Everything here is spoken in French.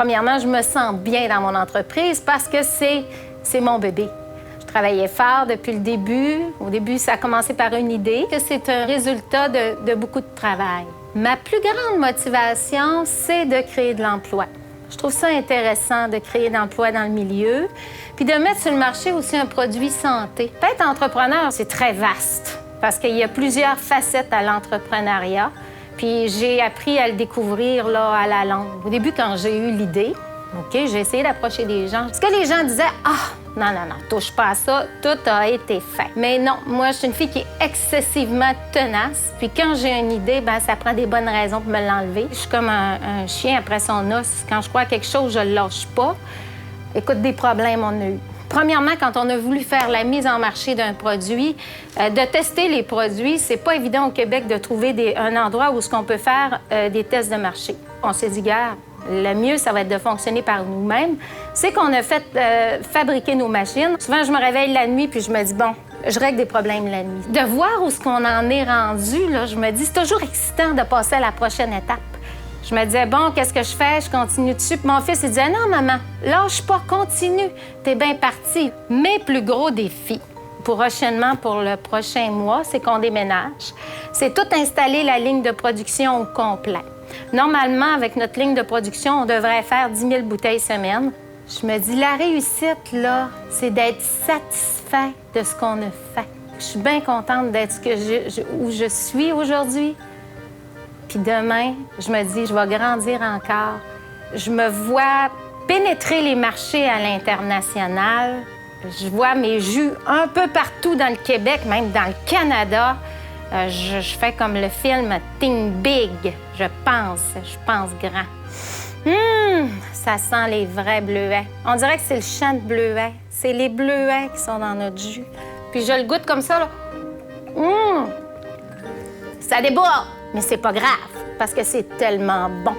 Premièrement, je me sens bien dans mon entreprise parce que c'est mon bébé. Je travaillais fort depuis le début. Au début, ça a commencé par une idée, que c'est un résultat de beaucoup de travail. Ma plus grande motivation, c'est de créer de l'emploi. Je trouve ça intéressant de créer de l'emploi dans le milieu, puis de mettre sur le marché aussi un produit santé. Être entrepreneur, c'est très vaste, parce qu'il y a plusieurs facettes à l'entrepreneuriat. Puis j'ai appris à le découvrir là, à la longue. Au début, quand j'ai eu l'idée, OK, j'ai essayé d'approcher des gens. Parce que les gens disaient « Ah, non, touche pas à ça, tout a été fait. » Mais non, moi, je suis une fille qui est excessivement tenace. Puis quand j'ai une idée, bien, ça prend des bonnes raisons pour me l'enlever. Je suis comme un chien après son os. Quand je crois à quelque chose, je le lâche pas. Écoute, des problèmes, on a eu. Premièrement, quand on a voulu faire la mise en marché d'un produit, de tester les produits, c'est pas évident au Québec de trouver un endroit où on peut faire des tests de marché. On s'est dit, gars, le mieux, ça va être de fonctionner par nous-mêmes. C'est qu'on a fait fabriquer nos machines. Souvent, je me réveille la nuit puis je me dis, bon, je règle des problèmes la nuit. De voir où ce qu'on en est rendu, là, je me dis, c'est toujours excitant de passer à la prochaine étape. Je me disais, bon, qu'est-ce que je fais? Je continue dessus. Puis mon fils, il disait, non, maman, lâche pas, continue. T'es bien partie. Mes plus gros défis, prochainement, pour le prochain mois, c'est qu'on déménage. C'est tout installer la ligne de production au complet. Normalement, avec notre ligne de production, on devrait faire 10 000 bouteilles semaine. Je me dis, la réussite, là, c'est d'être satisfait de ce qu'on a fait. Je suis bien contente d'être où je suis aujourd'hui. Puis demain, je me dis, je vais grandir encore. Je me vois pénétrer les marchés à l'international. Je vois mes jus un peu partout dans le Québec, même dans le Canada. Je fais comme le film Think Big. Je pense grand. Ça sent les vrais bleuets. On dirait que c'est le champ de bleuets. C'est les bleuets qui sont dans notre jus. Puis je le goûte comme ça, là. Ça déborde. Mais c'est pas grave, parce que c'est tellement bon.